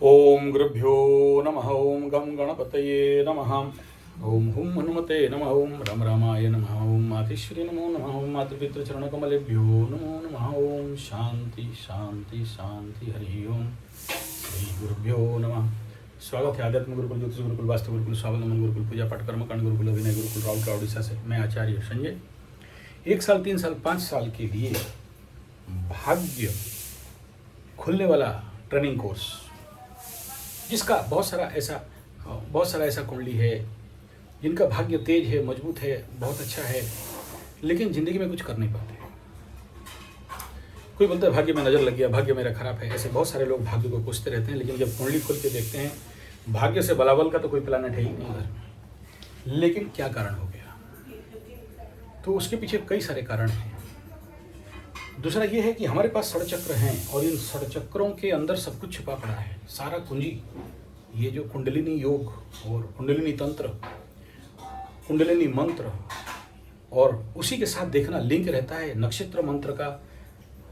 ओम गुरुभ्यो नमः। ओम गम गणपतये नमः। ओम हुम हनुमते नमः। ओम रम रामाय नमः। ओम मातेश्वरी नमो नमः। ओम मातृपितृचरणकमलेभ्यो नमो नमः। ओम शांति शांति शांति। हरि ओम। श्री गुरुभ्यो नमः। स्वागत है आध्यात्म गुरुकुल, ज्योतिष गुरुकुल, वास्तु गुरुकुल, स्वावलंबन गुरुकुल, पूजा पाठ कर्मकांड गुरुकुल, अभिनय गुरुकुल, राउरकेला उड़ीसा से मैं आचार्य संजय 1 साल 3 साल 5 साल के लिए भाग्य खुलने वाला ट्रेनिंग कोर्स, जिसका बहुत सारा ऐसा कुंडली है जिनका भाग्य तेज है, मजबूत है, बहुत अच्छा है, लेकिन ज़िंदगी में कुछ कर नहीं पाते। कोई बोलता है भाग्य में नज़र लग गया, भाग्य मेरा खराब है। ऐसे बहुत सारे लोग भाग्य को पूछते रहते हैं, लेकिन जब कुंडली खोल के देखते हैं भाग्य से बलाबल का तो कोई प्लानेट है ही नहीं घर में। लेकिन क्या कारण हो गया? तो उसके पीछे कई सारे कारण हैं। दूसरा ये है कि हमारे पास षडचक्र हैं और इन षडचक्रों के अंदर सब कुछ छुपा पड़ा है, सारा कुंजी। ये जो कुंडलिनी योग और कुंडलिनी तंत्र, कुंडलिनी मंत्र और उसी के साथ देखना लिंक रहता है नक्षत्र मंत्र का,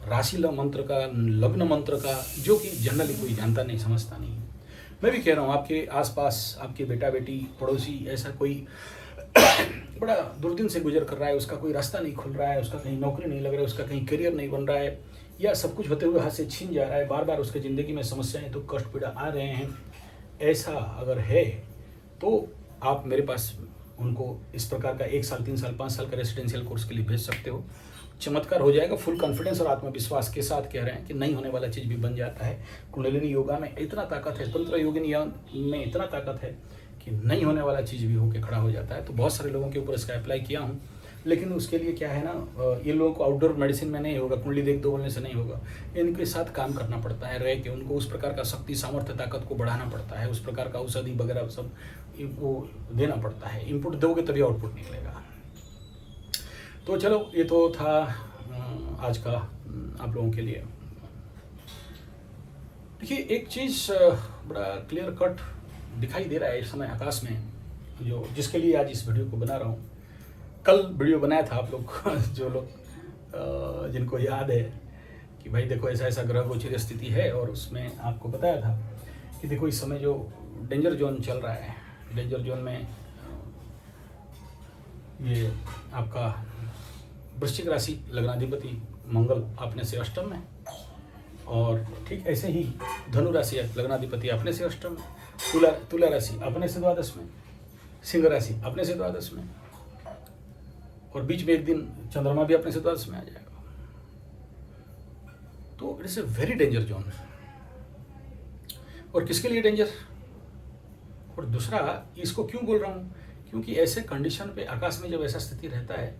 राशि मंत्र का, लग्न मंत्र का, जो कि जनरली कोई जानता नहीं, समझता नहीं। मैं भी कह रहा हूँ, आपके आसपास आपके बेटा बेटी पड़ोसी ऐसा कोई बड़ा दुर्दिन से गुजर कर रहा है, उसका कोई रास्ता नहीं खुल रहा है, उसका कहीं नौकरी नहीं लग रहा है, उसका कहीं करियर नहीं बन रहा है, या सब कुछ होते हुए हाथ से छीन जा रहा है, बार बार उसके ज़िंदगी में समस्याएं तो कष्ट पीड़ा आ रहे हैं, ऐसा अगर है तो आप मेरे पास उनको इस प्रकार का 1 साल 3 साल 5 साल का रेसिडेंशियल कोर्स के लिए भेज सकते हो। चमत्कार हो जाएगा। फुल कॉन्फिडेंस और आत्मविश्वास के साथ कह रहे हैं कि नहीं होने वाला चीज़ भी बन जाता है। कुंडलिनी योगा में इतना ताकत है, तंत्र योगिनी में इतना ताकत है कि नहीं होने वाला चीज़ भी होकर खड़ा हो जाता है। तो बहुत सारे लोगों के ऊपर इसका अप्लाई किया हूँ, लेकिन उसके लिए क्या है ना, ये लोगों को आउटडोर मेडिसिन में नहीं होगा, कुंडली देख दो बोलने से नहीं होगा। इनके साथ काम करना पड़ता है, रह के उनको उस प्रकार का शक्ति सामर्थ्य ताकत को बढ़ाना पड़ता है, उस प्रकार का औषधि वगैरह सब वो देना पड़ता है। इनपुट दोगे तभी आउटपुट निकलेगा। तो चलो, ये तो था आज का आप लोगों के लिए। देखिए, एक चीज़ बड़ा क्लियर कट दिखाई दे रहा है इस समय आकाश में, जो जिसके लिए आज इस वीडियो को बना रहा हूँ। कल वीडियो बनाया था आप लोग जो लोग जिनको याद है कि भाई देखो ऐसा ऐसा ग्रह गोचरीय स्थिति है, और उसमें आपको बताया था कि देखो इस समय जो डेंजर जोन चल रहा है, डेंजर जोन में ये आपका वृश्चिक राशि लग्नाधिपति मंगल अपने से अष्टम में, और ठीक ऐसे ही धनु राशि लग्नाधिपति अपने से अष्टम में, तुला राशि अपने से द्वादश में, सिंह राशि अपने से द्वादश में, और बीच में एक दिन चंद्रमा भी अपने से द्वादश में आ जाएगा। तो it is a very danger zone. और किसके लिए डेंजर? और दूसरा, इसको क्यों बोल रहा हूँ, क्योंकि ऐसे कंडीशन पे आकाश में जब ऐसा स्थिति रहता है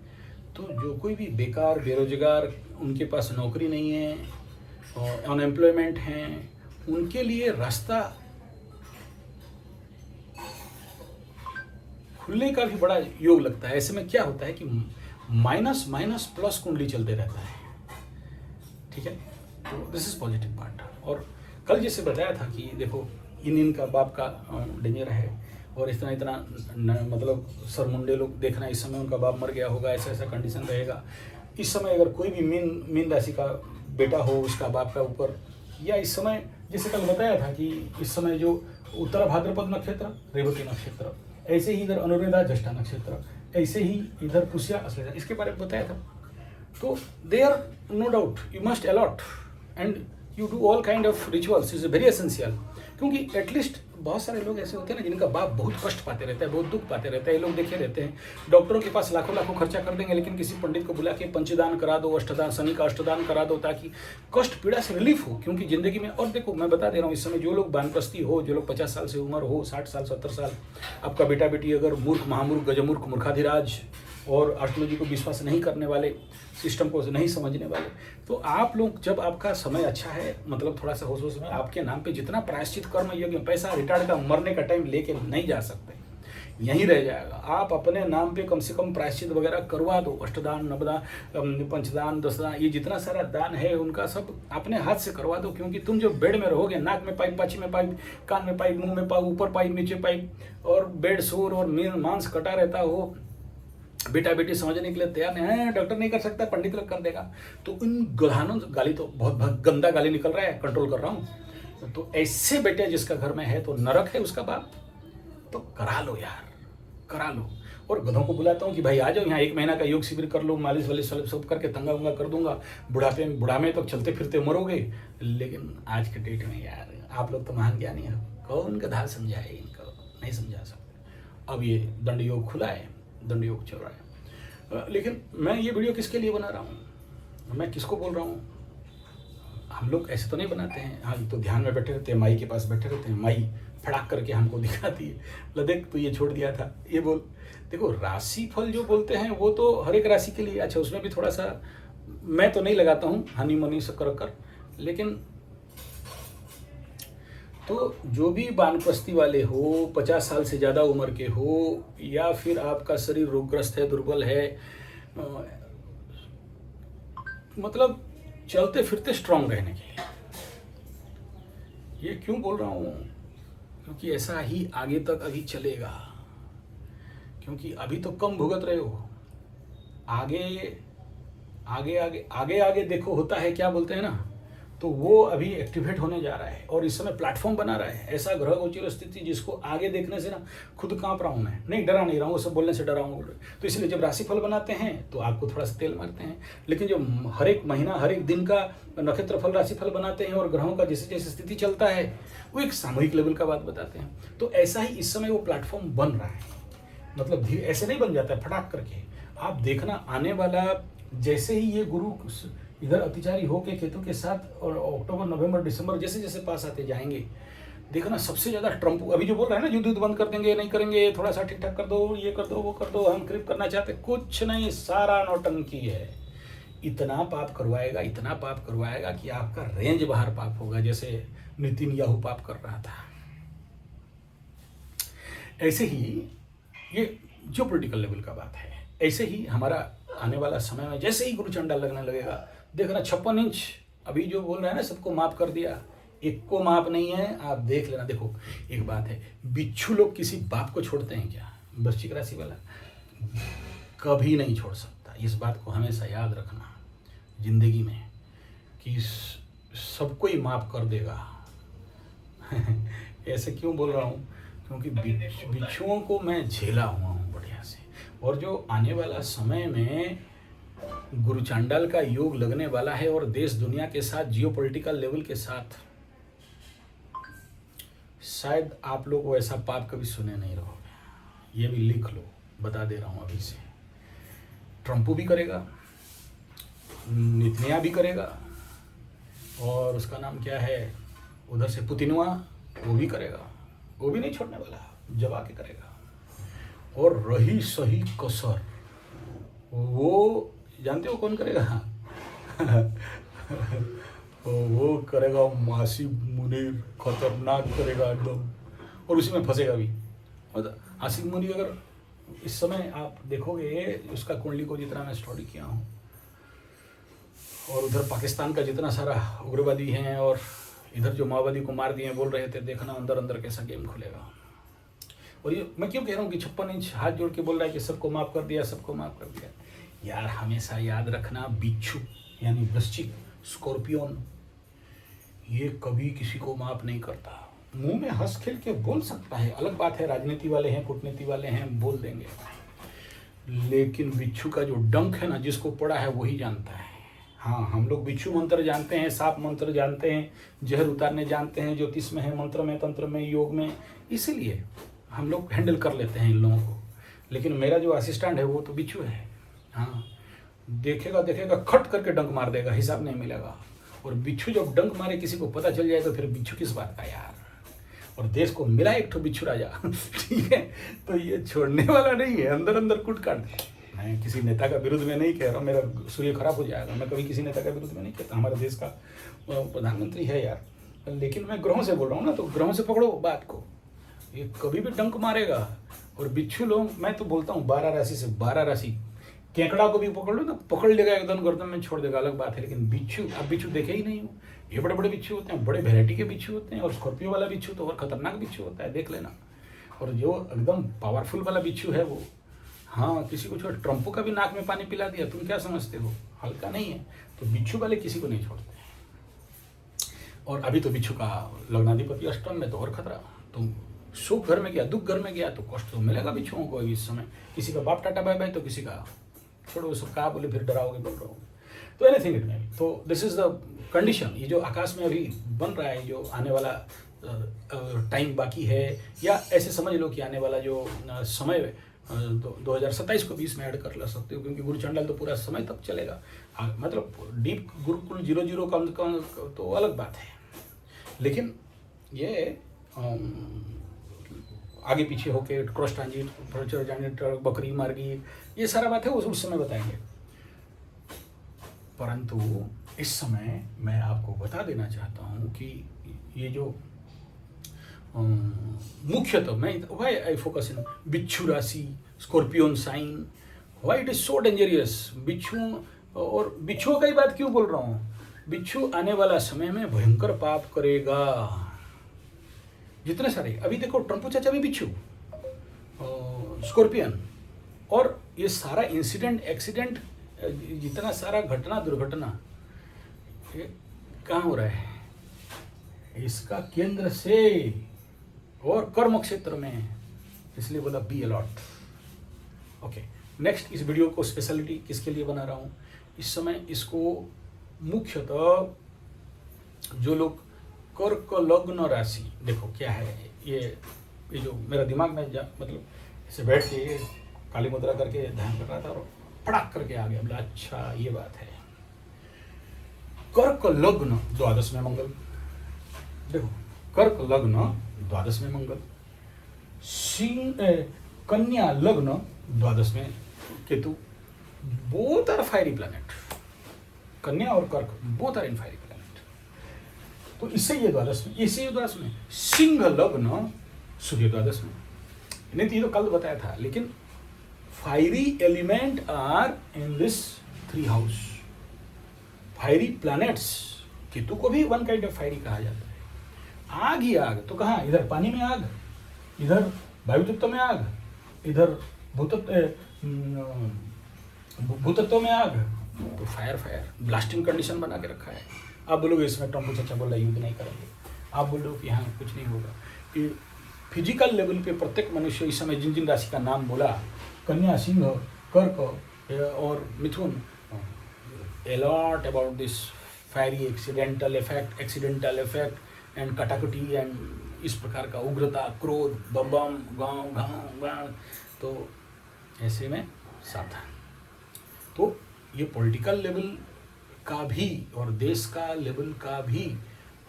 तो जो कोई भी बेकार बेरोजगार, उनके पास नौकरी नहीं है और अनएम्प्लॉयमेंट हैं, उनके लिए रास्ता खुलने का भी बड़ा योग लगता है। ऐसे में क्या होता है कि माइनस माइनस प्लस कुंडली चलते रहता है, ठीक है। तो दिस इज पॉजिटिव पार्ट। और कल जैसे बताया था कि देखो इनका बाप का डेंजर है, और इतना मतलब सरमुंडे लोग देखना, इस समय उनका बाप मर गया होगा, ऐसा ऐसा कंडीशन रहेगा। इस समय अगर कोई भी मीन राशि का बेटा हो उसका बाप का ऊपर, या इस समय जैसे कल बताया था कि इस समय जो उत्तर भाद्रपद नक्षत्र, रेवती नक्षत्र, ऐसे ही इधर अनुराधा ज्येष्ठा नक्षत्र, ऐसे ही इधर पुष्या अश्लेषा, इसके बारे में बताया था। तो they are no doubt you must a lot and you do all kind of rituals, is very essential. क्योंकि एटलीस्ट बहुत सारे लोग ऐसे होते हैं ना जिनका बाप बहुत कष्ट पाते रहता है, बहुत दुख पाते रहता है। ये लोग देखे रहते हैं, डॉक्टरों के पास लाखों लाखों खर्चा कर देंगे, लेकिन किसी पंडित को बुला के पंचदान करा दो, अष्टदान, शनि का अष्टदान करा दो, ताकि कष्ट पीड़ा से रिलीफ हो। क्योंकि जिंदगी में, और देखो मैं बता दे रहा हूँ, इस समय जो लोग वानप्रस्थी हो, जो लोग 50 साल से उम्र हो, 60 साल 70 साल, आपका बेटा बेटी अगर मूर्ख महामूर्ख गजमूर्ख मूर्खाधिराज और एस्ट्रोलॉजी को विश्वास नहीं करने वाले, सिस्टम को नहीं समझने वाले, तो आप लोग जब आपका समय अच्छा है, मतलब थोड़ा सा होश में, आपके नाम पे जितना प्रायश्चित कर्म यज्ञ पैसा रिटायर्ड का मरने का टाइम लेके नहीं जा सकते, यहीं रह जाएगा। आप अपने नाम पे कम से कम प्रायश्चित वगैरह करवा दो, अष्टदान, नवदान, पंचदान, दसदान, ये जितना सारा दान है उनका सब अपने हाथ से करवा दो। क्योंकि तुम जो बेड में रहोगे, नाक में पाइप, पाछी में पाइप, कान में पाइप, मुंह में पाइप, ऊपर पाइप, नीचे पाइप, और बेड सोर और मांस कटा रहता हो, बेटा बेटी समझने के लिए तैयार नहीं है, डॉक्टर नहीं कर सकता, पंडित लोग कर देगा। तो इन गधानों, गाली तो बहुत गंदा गाली निकल रहा है, कंट्रोल कर रहा हूँ, तो ऐसे बेटे जिसका घर में है तो नरक है उसका बाप, तो करा लो यार, करा लो। और गधों को बुलाता हूँ कि भाई आ जाओ यहाँ 1 महीना का योग शिविर कर लो, मालिश वालिश सब करके तंगा वंगा कर दूंगा, बुढ़ापे तो चलते फिरते मरोगे। लेकिन आज के डेट में यार आप लोग तो महान ज्ञानी हो, कौन गधा समझाए इनको, नहीं समझा सकते। अब ये दंड योग खुला है, दंड योग चल रहा है। लेकिन मैं ये वीडियो किसके लिए बना रहा हूँ, मैं किसको बोल रहा हूँ? हम लोग ऐसे तो नहीं बनाते हैं, हाँ तो ध्यान में बैठे रहते हैं, माई के पास बैठे रहते हैं, माई फड़ाक करके हमको दिखाती है, लो देख तू ये छोड़ दिया था, ये बोल। देखो राशि फल जो बोलते हैं वो तो हर एक राशि के लिए, अच्छा उसमें भी थोड़ा सा मैं तो नहीं लगाता हूँ हनी मनी से कर, लेकिन तो जो भी वानप्रस्थी वाले हो, 50 साल से ज़्यादा उम्र के हो, या फिर आपका शरीर रोगग्रस्त है, दुर्बल है, मतलब चलते फिरते स्ट्रांग रहने के लिए, ये क्यों बोल रहा हूँ? क्योंकि ऐसा ही आगे तक अभी चलेगा, क्योंकि अभी तो कम भुगत रहे हो, आगे देखो होता है क्या बोलते हैं ना, तो वो अभी एक्टिवेट होने जा रहा है और इस समय प्लेटफॉर्म बना रहा है, ऐसा ग्रह गोचर स्थिति जिसको आगे देखने से ना खुद कांप रहा हूँ मैं, नहीं डरा नहीं रहा हूँ, सब बोलने से डरा हूँ। तो इसलिए जब राशिफल बनाते हैं तो आपको थोड़ा सा तेल मारते हैं, लेकिन जो हर एक महीना हर एक दिन का नक्षत्र फल राशिफल बनाते हैं और ग्रहों का जैसे जैसे स्थिति चलता है वो एक सामूहिक लेवल का बात बताते हैं। तो ऐसा ही इस समय वो प्लेटफॉर्म बन रहा है, मतलब धीरे ऐसे नहीं बन जाता है फटाक करके। आप देखना आने वाला जैसे ही ये गुरु इधर अतिचारी होके केतु के साथ और अक्टूबर नवंबर दिसंबर जैसे जैसे पास आते जाएंगे, देखना सबसे ज्यादा ट्रम्प अभी जो बोल रहा है ना युद्ध बंद कर देंगे, नहीं करेंगे, थोड़ा सा ठीक ठाक कर दो, ये कर दो, वो कर दो, हम क्रिप करना चाहते, कुछ नहीं, सारा नौटंकी है। इतना पाप करवाएगा कि आपका रेंज बाहर पाप होगा, जैसे नितिन याहू पाप कर रहा था। ऐसे ही ये जो पॉलिटिकल लेवल का बात है, ऐसे ही हमारा आने वाला समय में जैसे ही गुरु चंडाल लगने लगेगा, देखना 56 इंच अभी जो बोल रहे हैं ना सबको माफ कर दिया, एक को माफ नहीं है, आप देख लेना। देखो एक बात है, बिच्छू लोग किसी बाप को छोड़ते हैं क्या? वृश्चिक राशि वाला कभी नहीं छोड़ सकता, इस बात को हमेशा याद रखना जिंदगी में कि सबको ही माफ कर देगा। ऐसे क्यों बोल रहा हूँ? क्योंकि बिच्छुओं को मैं झेला हुआ हूँ बढ़िया से, और जो आने वाला समय में गुरु चांडाल का योग लगने वाला है और देश दुनिया के साथ जियोपॉलिटिकल लेवल के साथ, शायद आप लोग ऐसा पाप कभी सुने नहीं रहोगे। ये भी लिख लो, बता दे रहा हूँ अभी से। ट्रम्पो भी करेगा, नितनिया भी करेगा, और उसका नाम क्या है उधर से पुतिनवा, वो भी करेगा, वो भी नहीं छोड़ने वाला, जब आके करेगा। और रही सही कसर, वो जानते हो कौन करेगा? वो करेगा मासी मुनीर, खतरनाक करेगा एकदम, और उसी में फंसेगा भी। मतलब आसिफ मुनीर अगर इस समय आप देखोगे उसका कुंडली को जितना मैं स्टडी किया हूँ, और उधर पाकिस्तान का जितना सारा उग्रवादी हैं और इधर जो माओवादी को मार दिए बोल रहे थे, देखना अंदर अंदर कैसा गेम खुलेगा। और ये मैं क्यों कह रहा हूँ कि 56 इंच हाथ जोड़ के बोल रहा है कि सबको माफ कर दिया, सबको माफ कर दिया। यार हमेशा याद रखना, बिच्छू यानी वृश्चिक, स्कॉर्पियन, ये कभी किसी को माफ नहीं करता। मुंह में हंस खेल के बोल सकता है, अलग बात है, राजनीति वाले हैं, कूटनीति वाले हैं, बोल देंगे, लेकिन बिच्छू का जो डंक है ना, जिसको पड़ा है वही जानता है। हाँ, हम लोग बिच्छू मंत्र जानते हैं, सांप मंत्र जानते हैं, जहर उतारने जानते हैं, ज्योतिष में है, मंत्र में, तंत्र में, योग में, इसीलिए हम लोग हैंडल कर लेते हैं इन लोगों को। लेकिन मेरा जो असिस्टेंट है वो तो बिच्छू है। हाँ, देखेगा खट करके डंक मार देगा, हिसाब नहीं मिलेगा। और बिच्छू जब डंक मारे किसी को पता चल जाए तो फिर बिच्छू किस बात का यार। और देश को मिला एक ठो बिच्छू राजा। ठीक है, तो ये छोड़ने वाला नहीं है, अंदर अंदर कूट काट। मैं किसी नेता का विरुद्ध में नहीं कह रहा हूँ, मेरा सूर्य खराब हो जाएगा, मैं कभी किसी नेता का विरुद्ध में नहीं कहता, हमारे देश का प्रधानमंत्री है यार। लेकिन मैं ग्रहों से बोल रहा हूँ ना, तो ग्रहों से पकड़ो बात को, ये कभी भी डंक मारेगा। और बिच्छू लोग, मैं तो बोलता हूँ 12 राशि से 12 राशि, केकड़ा को भी पकड़ लो ना, पकड़ लेगा एकदम, गर्दन में छोड़ देगा, अलग बात है। लेकिन बिच्छू, अब बिच्छू देखे ही नहीं हो, ये बड़े बड़े बिच्छू होते हैं, बड़े वेराइटी के बिच्छू होते हैं, और स्कॉर्पियो वाला बिच्छू तो और खतरनाक बिच्छू होता है, देख लेना। और जो एकदम पावरफुल वाला बिच्छू है वो, हाँ, किसी को छोड़, ट्रम्पो का भी नाक में पानी पिला दिया, तुम क्या समझते हो, हल्का नहीं है। तो बिच्छू वाले किसी को नहीं छोड़ते। और अभी तो बिच्छू का लग्नाधिपति अष्टम में, तो और खतरा। तुम सुख घर में गया, दुख घर में गया तो कष्ट तो मिलेगा बिच्छुओं को इस समय। किसी का बाप टाटा बाय बाय तो किसी का छोड़ो, सब कहा बोले फिर डराओगे बोल रहा हूँ, तो एनीथिंग इट में। तो दिस इज द कंडीशन। ये जो आकाश में अभी बन रहा है, जो आने वाला टाइम बाकी है, या ऐसे समझ लो कि आने वाला जो समय 2027 को 20 में ऐड कर ला सकते हो, क्योंकि गुरु चंडाल तो पूरा समय तक चलेगा। मतलब डीप गुरुकुल 00 का तो अलग बात है, लेकिन ये आगे पीछे होके क्रॉस ट्रांजिट, फ्यूचर ट्रांजिट, बकरी मार्गी, ये सारा बात है उस समय बताएंगे। परंतु इस समय मैं आपको बता देना चाहता हूँ कि ये जो मुख्यतः मैं व्हाई आई फोकस इन बिच्छू राशि, scorpion sign, why it is so dangerous. बिच्छू, और बिच्छुओं का ही बात क्यों बोल रहा हूँ, बिच्छू आने वाला समय में भयंकर पाप करेगा। जितने सारे अभी देखो, ट्रम्पू चाचा भी बिच्छू, स्कॉर्पियन, और ये सारा इंसिडेंट एक्सीडेंट, जितना सारा घटना दुर्घटना ये कहाँ हो रहा है, इसका केंद्र से और कर्म क्षेत्र में, इसलिए बोला बी अलर्ट। ओके, नेक्स्ट, इस वीडियो को स्पेशलिटी किसके लिए बना रहा हूँ इस समय, इसको मुख्यतः जो लोग कर्क लग्न राशि, देखो क्या है ये जो मेरा दिमाग में मतलब ऐसे बैठ के काली मुद्रा करके ध्यान कर रहा था और फटाक करके आ गया, बोला अच्छा ये बात है। कर्क लग्न द्वादश में मंगल, देखो कर्क लग्न द्वादश में मंगल, सिंह कन्या लग्न द्वादश में Ketu, both are fiery planet. कन्या और कर्क both are in fiery planet, तो इससे ये द्वादश में, इससे ये द्वादश में। सिंह लग्न सूर्य द्वादश में, नहीं तो ये तो कल बताया था, लेकिन fiery element are in this 3 house. Fiery planets, Ketu को भी वन काइंड ऑफ फायरी कहा जाता है। आग ही आग, तो कहाँ, इधर पानी में आग, इधर वायु तत्व में आग, इधर भूतत्व में आग, तो फायर ब्लास्टिंग कंडीशन बना के रखा है। आप बोलोगे इसमें टम्पू चाचा बोल रहा युद्ध नहीं करेंगे, आप बोल रहे हो कि यहाँ कुछ नहीं होगा। कि फिजिकल लेवल पे प्रत्येक मनुष्य इस समय जिन जिन राशि का नाम बोला, कन्या, सिंह, कर्क और मिथुन, a lot about this fiery accidental effect and कटाकटी एंड इस प्रकार का उग्रता, क्रोध, बम गाँव, तो ऐसे में सावधान। तो ये पॉलिटिकल लेवल का भी और देश का लेवल का भी,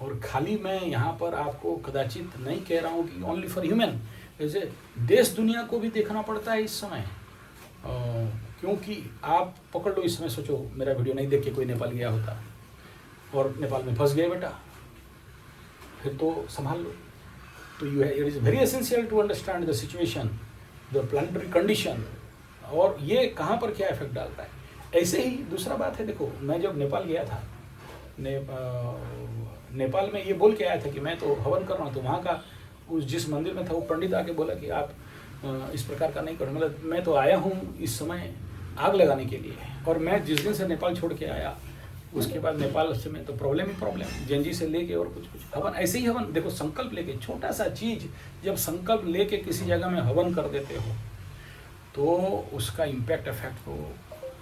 और खाली मैं यहाँ पर आपको कदाचित नहीं कह रहा हूँ कि ओनली फॉर ह्यूमन, जैसे देश दुनिया को भी देखना पड़ता है इस समय। क्योंकि आप पकड़ लो, इस समय सोचो मेरा वीडियो नहीं देख के कोई नेपाल गया होता और नेपाल में फंस गए बेटा, फिर तो संभाल लो। तो it is very essential to understand the situation, the planetary condition, और ये कहाँ पर क्या इफेक्ट डालता है। ऐसे ही दूसरा बात है, देखो मैं जब नेपाल गया था, नेपाल में ये बोल के आया था कि मैं तो हवन कर रहा हूँ, तो वहाँ का उस जिस मंदिर में था वो पंडित आके बोला कि आप इस प्रकार का नहीं करो। मतलब मैं तो आया हूँ इस समय आग लगाने के लिए, और मैं जिस दिन से नेपाल छोड़ के आया उसके बाद नेपाल से में तो प्रॉब्लम ही प्रॉब्लम, जेनजी से लेके और कुछ हवन, ऐसे ही हवन। देखो संकल्प लेके, छोटा सा चीज़ जब संकल्प लेके किसी जगह में हवन कर देते हो तो उसका इम्पैक्ट इफेक्ट तो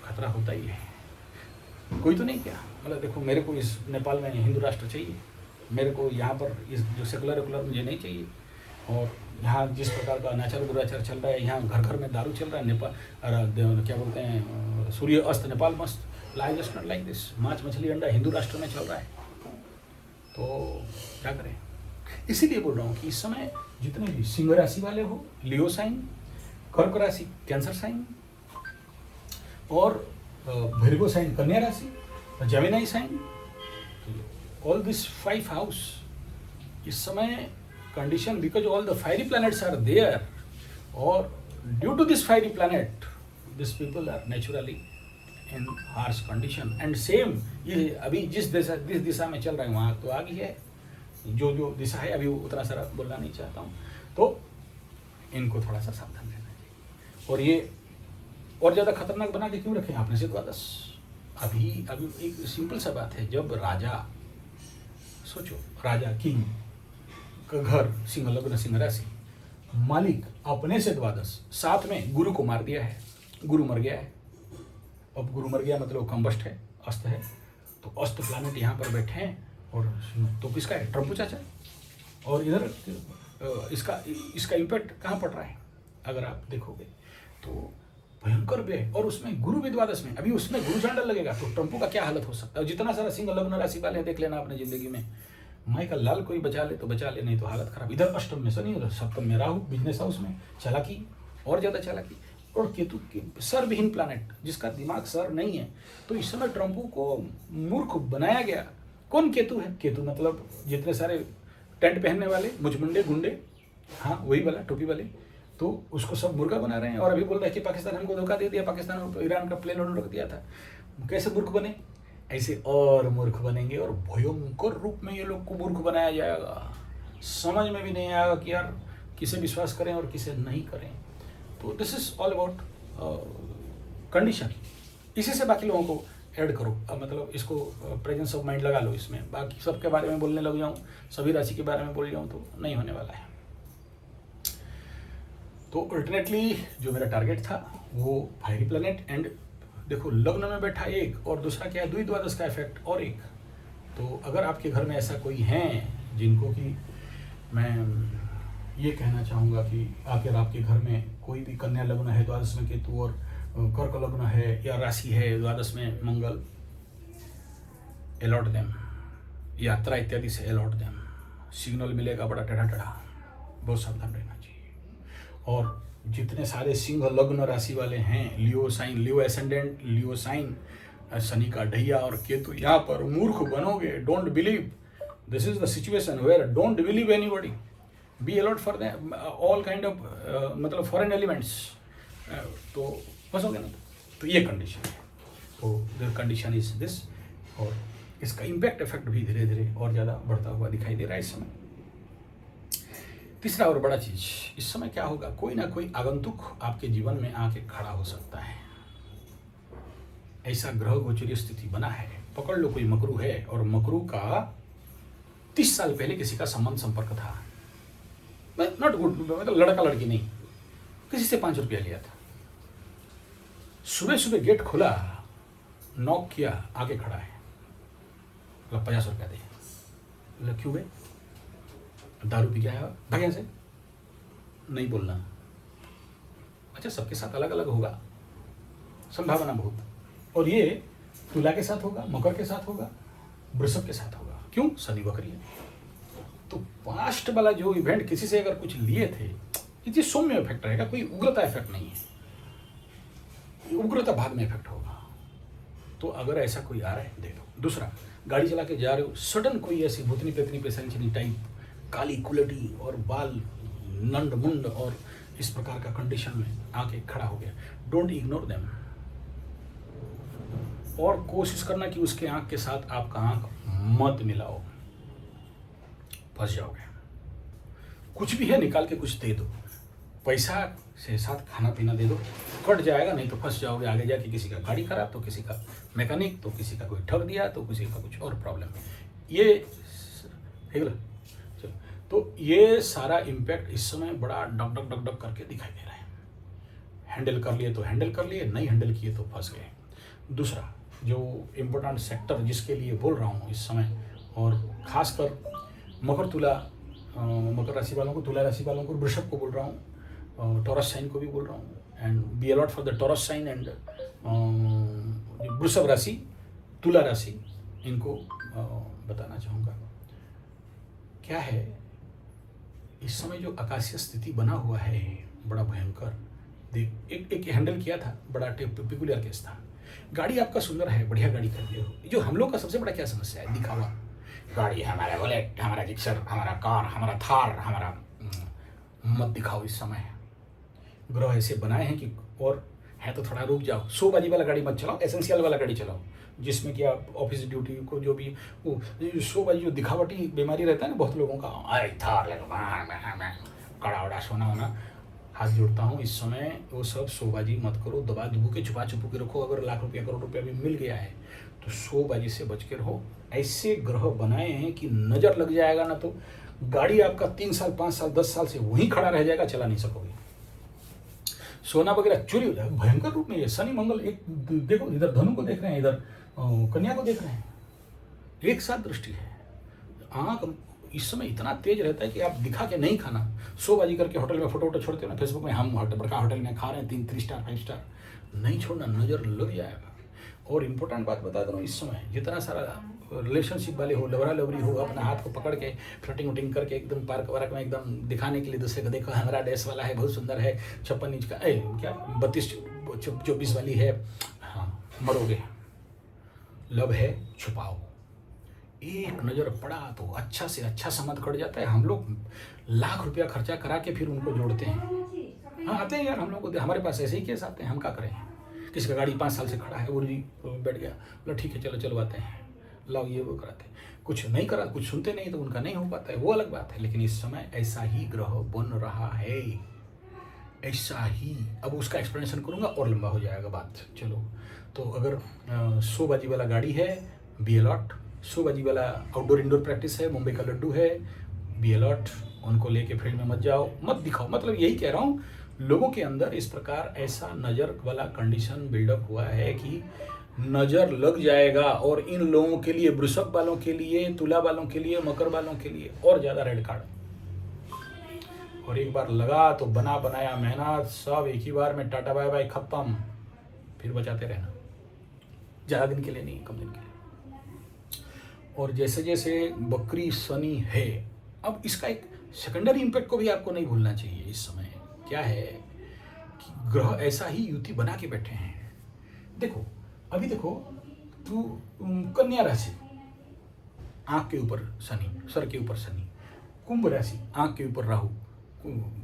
खतरा होता ही है। कोई तो नहीं क्या, मतलब देखो मेरे को इस नेपाल में हिंदू राष्ट्र चाहिए, मेरे को यहाँ पर इस जो सेकुलर मुझे नहीं चाहिए, और यहाँ जिस प्रकार का अनाचार दुराचार चल रहा है, यहाँ घर घर में दारू चल रहा है, नेपाल क्या बोलते हैं, सूर्य अस्त नेपाल मस्त, life just not like this. मांस मछली अंडा हिंदू राष्ट्र में चल रहा है, तो क्या करें। इसीलिए बोल रहा हूँ कि इस समय जितने भी सिंह राशि वाले हो, लियो साइन, कर्क राशि कैंसर साइन, और भृगु साइन कन्या राशि, Gemini sign, all this 5 house इस समय condition, because all the fiery planets are there, or due to this fiery planet these people are naturally in harsh condition, and same ये अभी जिस दिशा में चल रहा है वहाँ तो आगे है, जो दिशा है अभी उतना सारा बोलना नहीं चाहता हूँ, तो इनको थोड़ा सा सावधान रहना चाहिए। और ये और ज़्यादा खतरनाक बना के क्यों रखें आपने से द्वादश। अभी एक सिंपल सा बात है, जब राजा सोचो, राजा किंग का घर सिंह लग्न सिंह राशि, मालिक अपने से द्वादश, साथ में गुरु को मार दिया है, गुरु मर गया है। अब गुरु मर गया मतलब कंबस्ट है, अस्त है, तो अस्त प्लैनेट यहाँ पर बैठे हैं। और तो किसका है? ट्रम्पू चाचा। और इधर इसका इम्पैक्ट कहाँ पड़ रहा है अगर आप देखोगे तो भयंकर व्यय, और उसमें गुरु भी द्वादश में, अभी उसमें गुरु चांडल लगेगा तो ट्रम्पू का क्या हालत हो सकता है। और जितना सारा सिंह लग्न राशि वाले देख लेना अपने जिंदगी में, माई का लाल कोई बचा ले तो बचा ले, नहीं तो हालत खराब। इधर अष्टम में शनि, उधर सप्तम में राहु, बिजनेस हाउस में चालाकी और ज़्यादा चालाकी। और केतु सरविहीन प्लैनेट, जिसका दिमाग सर नहीं है, तो इस समय ट्रम्पू को मूर्ख बनाया गया। कौन केतु है? केतु मतलब जितने सारे टेंट पहनने वाले मुझमुंडे गुंडे, हाँ वही वाला टोपी वाले, तो उसको सब मुर्गा बना रहे हैं। और अभी बोल रहे हैं कि पाकिस्तान हमको धोखा दे दिया, पाकिस्तान और ईरान का प्लेन उन्होंने रोक दिया था। कैसे मूर्ख बने? ऐसे और मूर्ख बनेंगे, और भयंकर रूप में ये लोग को मूर्ख बनाया जाएगा। समझ में भी नहीं आएगा कि यार किसे विश्वास करें और किसे नहीं करें। तो this is all about condition. इसी से बाकी लोगों को ऐड करो, मतलब इसको प्रेजेंस ऑफ माइंड लगा लो इसमें। बाकी सबके बारे में बोलने लग जाऊँ, सभी राशि के बारे में बोल जाऊँ तो नहीं होने वाला है। तो अल्टरनेटली जो मेरा टारगेट था वो फायरी प्लैनेट, एंड देखो लग्न में बैठा एक, और दूसरा क्या है द्विद्वादश का इफेक्ट और एक। तो अगर आपके घर में ऐसा कोई है जिनको कि मैं ये कहना चाहूँगा कि अगर आपके घर में कोई भी कन्या लग्न है द्वादश में केतु, और कर्क लग्न है या राशि है द्वादश में मंगल, अलॉट देम, यात्रा इत्यादि से अलॉट देम। सिग्नल मिलेगा बड़ा टेढ़ा टेढ़ा, बहुत सावधान रहना चाहिए। और जितने सारे सिंह लग्न राशि वाले हैं, Leo sign, Leo ascendant, Leo sign, Shani का ढैया और केतु, यहाँ पर मूर्ख बनोगे। Don't believe, this is the situation where don't believe anybody, be alert for the all kind of मतलब फॉरेन एलिमेंट्स, तो फंसोगे ना। तो ये कंडीशन है। तो द कंडीशन इज दिस, और इसका इम्पैक्ट इफेक्ट भी धीरे धीरे और ज़्यादा बढ़ता हुआ दिखाई दे रहा है इस समय। तीसरा और बड़ा चीज, इस समय क्या होगा, कोई ना कोई आगंतुक आपके जीवन में आके खड़ा हो सकता है। ऐसा ग्रह गोचरीय स्थिति बना है। पकड़ लो कोई मकरू है, और मकरू का 30 साल पहले किसी का संबंध संपर्क था, नॉट गुड, मतलब लड़का लड़की नहीं, किसी से 5 रुपया लिया था। सुबह सुबह गेट खुला, नॉक किया, आगे खड़ा है, मतलब 50 रुपया दे। मतलब क्यों गए? दारू पी के आया, भाग्य से नहीं बोलना। अच्छा, सबके साथ अलग अलग होगा, संभावना बहुत। और ये तुला के साथ होगा, मकर के साथ होगा, वृषभ के साथ होगा। क्यों? शनि वक्री है। तो पास्ट वाला जो इवेंट किसी से अगर कुछ लिए थे, ये सौम्य इफेक्ट रहेगा, कोई उग्रता इफेक्ट नहीं है, उग्रता बाद में इफेक्ट होगा। तो अगर ऐसा कोई आ रहा है दे दो। दूसरा, गाड़ी चला के जा रहे हो, सडन कोई ऐसी भूतनी पेतनी पेशंचनी टाइप, काली कुलटी और बाल नंड मुंड और इस प्रकार का कंडीशन में आके खड़ा हो गया, डोंट इग्नोर देम। और कोशिश करना कि उसके आंख के साथ आपका आंख मत मिलाओ, फंस जाओगे। कुछ भी है निकाल के कुछ दे दो, पैसा से साथ खाना पीना दे दो, कट जाएगा, नहीं तो फंस जाओगे आगे जाके। किसी का गाड़ी खराब तो किसी का मैकेनिक, तो किसी का कोई ठग दिया तो किसी का कुछ और प्रॉब्लम। ये ठीक है। तो ये सारा इम्पैक्ट इस समय बड़ा डक डक डक डक करके दिखाई दे रहा है। हैंडल कर लिए तो हैंडल कर लिए, नहीं हैंडल किए तो फंस गए। दूसरा जो इम्पोर्टेंट सेक्टर जिसके लिए बोल रहा हूँ इस समय, और खासकर मकर तुला, मकर राशि वालों को, तुला राशि वालों को, वृषभ को बोल रहा हूँ, टॉरस साइन को भी बोल रहा हूँ, and be a lot for the Taurus sign and वृषभ राशि, तुला राशि, इनको बताना चाहूँगा क्या है इस समय जो आकाशीय स्थिति बना हुआ है, बड़ा भयंकर। देख, एक हैंडल किया था, बड़ा पिकुलियर केस था। गाड़ी आपका सुंदर है, बढ़िया गाड़ी खरीदे हो। जो हम लोग का सबसे बड़ा क्या समस्या है, दिखावा। गाड़ी हमारा बुलेट, हमारा जिक्सर, हमारा कार, हमारा थार, हमारा, मत दिखाओ इस समय। ग्रह ऐसे बनाए हैं कि, और है तो थोड़ा रुक जाओ, शोबाजी वाला गाड़ी मत चलाओ, एसेंशियल वाला गाड़ी चलाओ, जिसमें कि आप ऑफिस ड्यूटी को जो भी वो शोबाजी, जो दिखावटी बीमारी रहता है ना बहुत लोगों का, अरे थार ले लो, कड़ा वड़ा सोना होना, हाथ जोड़ता हूँ इस समय वो सब शोबाजी मत करो, दबा दुबू के छुपा छुपू के रखो। अगर लाख रुपया करोड़ रुपया भी मिल गया है तो शोबाजी से बच के रहो। ऐसे ग्रह बनाए हैं कि नजर लग जाएगा ना तो गाड़ी आपका 3 साल 5 साल 10 साल से वहीं खड़ा रह जाएगा, चला नहीं सकोगे। सोना वगैरह चोरी हो जाएगा भयंकर रूप में। ये शनि मंगल एक देखो, इधर धनु को देख रहे हैं, इधर कन्या को देख रहे हैं, एक साथ दृष्टि है। आंख इस समय इतना तेज रहता है कि आप दिखा के नहीं खाना, शोबाजी करके होटल में फोटो छोड़ते हो ना फेसबुक में, हम बड़का होटल में खा रहे हैं 3 स्टार 5 स्टार, नहीं छोड़ना, नजर लग जाएगा। और इम्पोर्टेंट बात बता दे रहा हूँ, इस समय जितना सारा रिलेशनशिप वाले हो, लवरा लवरी हो, अपना हाथ को पकड़ के फ्लटिंग वटिंग करके एकदम पार्क वार्क में एकदम दिखाने के लिए दूसरे को, देखो हमारा ड्रेस वाला है, बहुत सुंदर है, 56 इंच का क्या 32-24 वाली है, हाँ मरोगे। लब है छुपाओ, एक नज़र पड़ा तो अच्छा से अच्छा संबंध कट जाता है। हम लोग लाख रुपया खर्चा करा के फिर उनको जोड़ते हैं। हाँ आते हैं यार, हम लोग को हमारे पास ऐसे ही केस आते हैं, हम क्या करें। किसी का गाड़ी 5 साल से खड़ा है, वो जी बैठ गया, बोला ठीक है चलो चलवाते हैं, लाओ ये वो कराते हैं, कुछ नहीं करा, कुछ सुनते नहीं तो उनका नहीं हो पाता है, वो अलग बात है। लेकिन इस समय ऐसा ही ग्रह बन रहा है, ऐसा ही। अब उसका एक्सप्लेनेशन करूंगा और लंबा हो जाएगा बात। चलो तो अगर शोबाजी वाला गाड़ी है, बी अलॉट। शोबाजी वाला आउटडोर इंडोर प्रैक्टिस है, मुंबई का लड्डू है, बी अलॉट। उनको लेके फील्ड में मत जाओ, मत दिखाओ। मतलब यही कह रहा हूँ, लोगों के अंदर इस प्रकार ऐसा नज़र वाला कंडीशन बिल्डअप हुआ है कि नज़र लग जाएगा। और इन लोगों के लिए, वृषभ वालों के लिए, तुला वालों के लिए, मकर वालों के लिए और ज़्यादा रेड कार्ड। और एक बार लगा तो बना बनाया मेहनत सब एक ही बार में टाटा बाय बाय खत्म। फिर बचाते रहना, ज़्यादा दिन के लिए नहीं, कम दिन के लिए। और जैसे जैसे बकरी शनि है, अब इसका एक सेकेंडरी इम्पैक्ट को भी आपको नहीं भूलना चाहिए। इस समय क्या है कि ग्रह ऐसा ही युति बना के बैठे हैं। देखो अभी देखो, तू कन्या राशि, आंख के ऊपर शनि, सर के ऊपर शनि। कुंभ राशि, आंख के ऊपर राहु,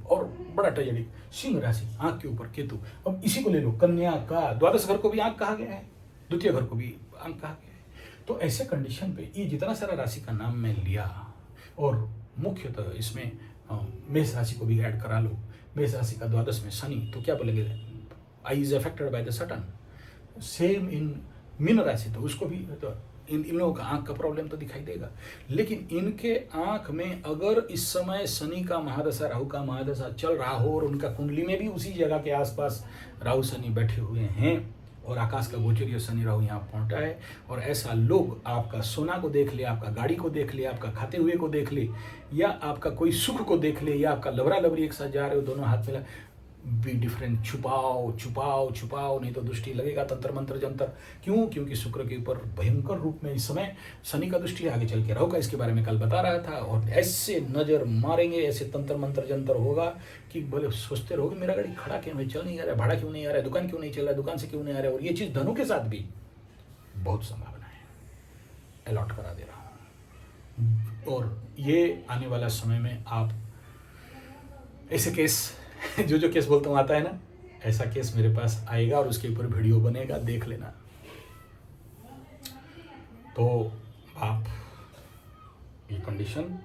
और बड़ा ट्रेजेडी, सिंह राशि, आंख के ऊपर केतु। अब इसी को ले लो, कन्या का द्वादश घर को भी आंख कहा गया है, द्वितीय घर को भी आंख कहा गया है। तो ऐसे कंडीशन पे ये जितना सारा राशि का नाम मैं लिया, और मुख्यतः इसमें मेष राशि को भी ऐड करा लो। मेष राशि का द्वादश में शनि, तो क्या बोलेंगे, I is affected by the Saturn. Same in मीन राशि, तो उसको भी तो इन लोगों का आंख का प्रॉब्लम तो दिखाई देगा। लेकिन इनके आंख में अगर इस समय शनि का महादशा, राहु का महादशा चल रहा हो, और उनका कुंडली में भी उसी जगह के आसपास राहु शनि बैठे हुए हैं, और आकाश का गोचरीय शनि राहु यहाँ पहुंचा है, और ऐसा लोग आपका सोना को देख ले, आपका गाड़ी को देख ले, आपका खाते हुए को देख ले, या आपका कोई सुख को देख ले, या आपका लवरा लवरी एक साथ जा रहे हो दोनों हाथ में, बी डिफरेंट, छुपाओ छुपाओ छुपाओ, नहीं तो दृष्टि लगेगा तंत्र मंत्र जंतर। क्यों? क्योंकि शुक्र के ऊपर भयंकर रूप में इस समय शनि का दृष्टि आगे चल के राहु का, इसके बारे में कल बता रहा था। और ऐसे नजर मारेंगे, ऐसे तंत्र मंत्र जंतर होगा कि बोले सोचते रहोगे मेरा गाड़ी खड़ा क्यों है, चल नहीं आ रहा है, भाड़ा क्यों नहीं आ रहा है, दुकान क्यों नहीं चल रहा है, दुकान से क्यों नहीं आ रहा है। और ये चीज़ धनु के साथ भी बहुत संभावना है, अलॉट करा दे रहा हूँ। और ये आने वाला समय में आप ऐसे केस जो केस बोलता हूँ आता है ना, ऐसा केस मेरे पास आएगा और उसके ऊपर वीडियो बनेगा, देख लेना। तो आप ये कंडीशन,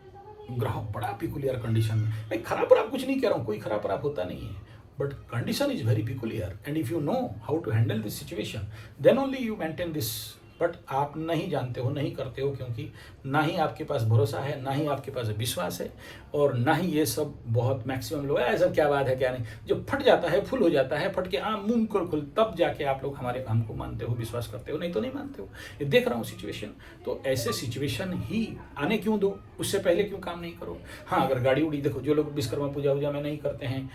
ग्रह बड़ा पिकुलियर कंडीशन में, मैं खराब खराब कुछ नहीं कह रहा हूँ, कोई खराब खराब होता नहीं है, but condition is very peculiar. And if you know how to handle this situation, then only you maintain this. But आप नहीं जानते हो, नहीं करते हो, क्योंकि ना ही आपके पास भरोसा है, ना ही आपके पास विश्वास है, और ना ही ये सब बहुत मैक्सिमम लोग ऐसा क्या बात है क्या नहीं, जब फट जाता है, फुल हो जाता है, फट के मुंह खुल, तब जाके आप लोग हमारे हमको मानते हो, विश्वास करते हो, नहीं तो नहीं मानते हो। ये देख रहा हूँ सिचुएशन, तो ऐसे सिचुएशन ही आने क्यों दो, उससे पहले क्यों काम नहीं करो। हाँ अगर गाड़ी उड़ी, देखो जो लोग विश्वकर्मा पूजा वूजा में नहीं करते हैं,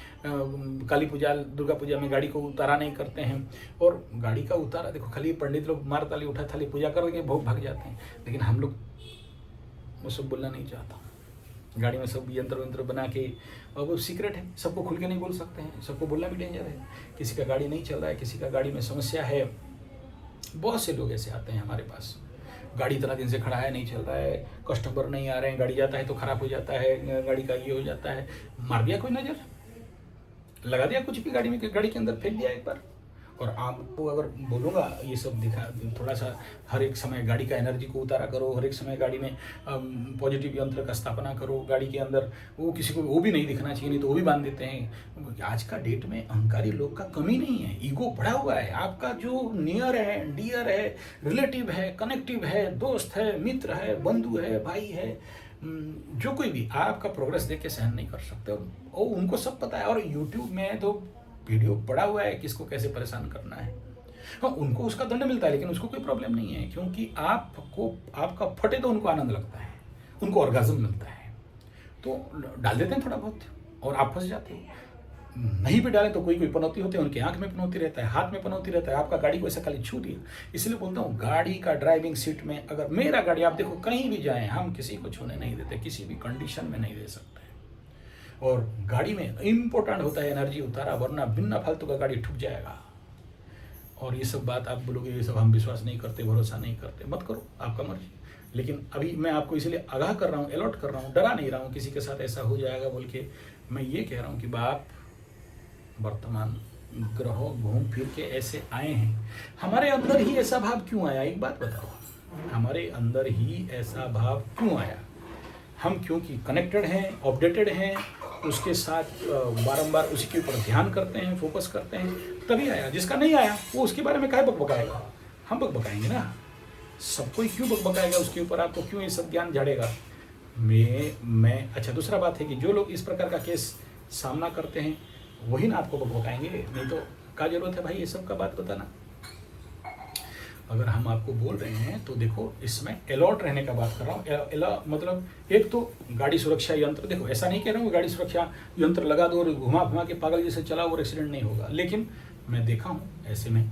काली पूजा दुर्गा पूजा में गाड़ी को उतारा नहीं करते हैं, और गाड़ी का उतारा देखो खाली पंडित लोग मार ताली उठा थाली पूजा करके बहुत भाग जाते हैं। लेकिन हम लोग वो सब बोलना नहीं चाहता, गाड़ी में सब यंत्र वंत्र बना के, और वो सीक्रेट है, सबको खुल के नहीं बोल सकते हैं, सबको बोलना भी डेंजर है। किसी का गाड़ी नहीं चल रहा है, किसी का गाड़ी में समस्या है, बहुत से लोग ऐसे आते हैं हमारे पास, गाड़ी इतना दिन से खड़ा है, नहीं चल रहा है, कस्टमर नहीं आ रहे हैं, गाड़ी जाता है तो खराब हो जाता है, गाड़ी का ये हो जाता है, मार दिया कोई नज़र, लगा दिया कुछ भी गाड़ी में, गाड़ी के अंदर फेंक दिया एक बार, और आपको अगर बोलूँगा ये सब दिखा, थोड़ा सा हर एक समय गाड़ी का एनर्जी को उतारा करो, हर एक समय गाड़ी में पॉजिटिव यंत्र का स्थापना करो गाड़ी के अंदर, वो किसी को वो भी नहीं दिखना चाहिए, नहीं तो वो भी बांध देते हैं। आज का डेट में अहंकारी लोग का कमी नहीं है, ईगो बढ़ा हुआ है। आपका जो नियर है, डियर है, रिलेटिव है, कनेक्टिव है, दोस्त है, मित्र है, बंधु है, भाई है, जो कोई भी आपका प्रोग्रेस देख के सहन नहीं कर सकते, और उनको सब पता है। और यूट्यूब में तो वीडियो पड़ा हुआ है किसको कैसे परेशान करना है। हाँ, उनको उसका दंड मिलता है, लेकिन उसको कोई प्रॉब्लम नहीं है, क्योंकि आपको आपका फटे तो उनको आनंद लगता है, उनको ऑर्गाज्म मिलता है, तो डाल देते हैं थोड़ा बहुत और आप फंस जाते हो। नहीं भी डालें तो कोई कोई पनौती होती है, उनकी आंख में पनौती रहता है, हाथ में पनौती रहता है, आपका गाड़ी को ऐसा खाली छू दिया। इसलिए बोलता हूँ गाड़ी का ड्राइविंग सीट में, अगर मेरा गाड़ी आप देखो कहीं भी जाएं, हम किसी को छूने नहीं देते, किसी भी कंडीशन में नहीं दे सकते। और गाड़ी में इम्पोर्टेंट होता है एनर्जी उतारा, वरना बिना फालतू का गाड़ी ठुक जाएगा। और ये सब बात आप बोलोगे ये सब हम विश्वास नहीं करते, भरोसा नहीं करते, मत करो, आपका मर्जी। लेकिन अभी मैं आपको इसलिए आगाह कर रहा हूँ, अलर्ट कर रहा हूँ, डरा नहीं रहा हूँ किसी के साथ ऐसा हो जाएगा बोल के। मैं ये कह रहा हूँ कि बाप वर्तमान ग्रहों घूम फिर के ऐसे आए हैं, हमारे अंदर ही ऐसा भाव क्यों आया? एक बात बताओ, हमारे अंदर ही ऐसा भाव क्यों आया? हम क्योंकि कनेक्टेड हैं, अपडेटेड हैं, उसके साथ बारंबार उसी के ऊपर ध्यान करते हैं, फोकस करते हैं, तभी आया। जिसका नहीं आया वो उसके बारे में काहे बकबकाएगा? हम बकबकाएंगे ना, सब कोई क्यों बकबकाएगा उसके ऊपर? आपको क्यों ये सब ज्ञान झाड़ेगा? मैं अच्छा, दूसरा बात है कि जो लोग इस प्रकार का केस सामना करते हैं वही ना आपको बकबकाएंगे, नहीं तो क्या जरूरत है भाई ये सब का बात बताना। अगर हम आपको बोल रहे हैं तो देखो, इसमें अलर्ट रहने का बात कर रहा हूँ। मतलब एक तो गाड़ी सुरक्षा यंत्र, देखो ऐसा नहीं कह रहा हूँ गाड़ी सुरक्षा यंत्र लगा दो और घुमा घुमा के पागल जैसे चलाओ और एक्सीडेंट नहीं होगा, लेकिन मैं देखा हूँ ऐसे में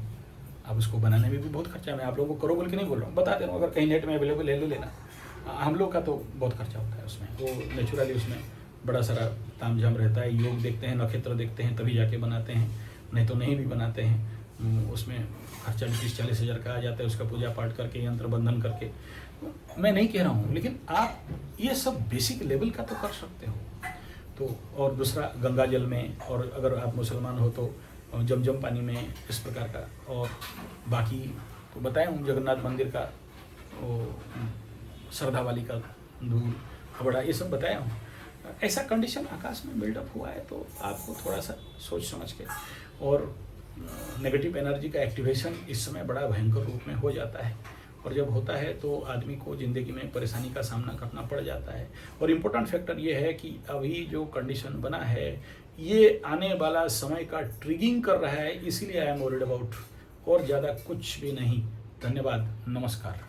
अब उसको बनाने में भी बहुत खर्चा है। मैं आप लोगों को करो बोल के नहीं बोल रहा हूँ, बता दे रहा हूँ, अगर कहीं नेट में अवेलेबल ले लेना। हम लोग का तो बहुत खर्चा होता है उसमें, वो नेचुरली उसमें बड़ा सारा तामझाम रहता है। योग देखते हैं, नक्षत्र देखते हैं, तभी जाके बनाते हैं, नहीं तो नहीं भी बनाते हैं। उसमें खर्चा 30-40 हज़ार का आ जाता है, उसका पूजा पाठ करके, यंत्र बंधन करके। मैं नहीं कह रहा हूँ, लेकिन आप ये सब बेसिक लेवल का तो कर सकते हो। तो और दूसरा गंगा जल में, और अगर आप मुसलमान हो तो जमजम पानी में, इस प्रकार का। और बाकी तो बताया हूँ, जगन्नाथ मंदिर का वो श्रद्धा वाली का धूल बड़ा, ये सब बताया हूँ। ऐसा कंडीशन आकाश में बिल्डअप हुआ है, तो आपको थोड़ा सा सोच समझ के, और नेगेटिव एनर्जी का एक्टिवेशन इस समय बड़ा भयंकर रूप में हो जाता है। और जब होता है तो आदमी को ज़िंदगी में परेशानी का सामना करना पड़ जाता है। और इम्पोर्टेंट फैक्टर ये है कि अभी जो कंडीशन बना है ये आने वाला समय का ट्रिगिंग कर रहा है, इसीलिए आई एम वरीड अबाउट, और ज़्यादा कुछ भी नहीं। धन्यवाद, नमस्कार।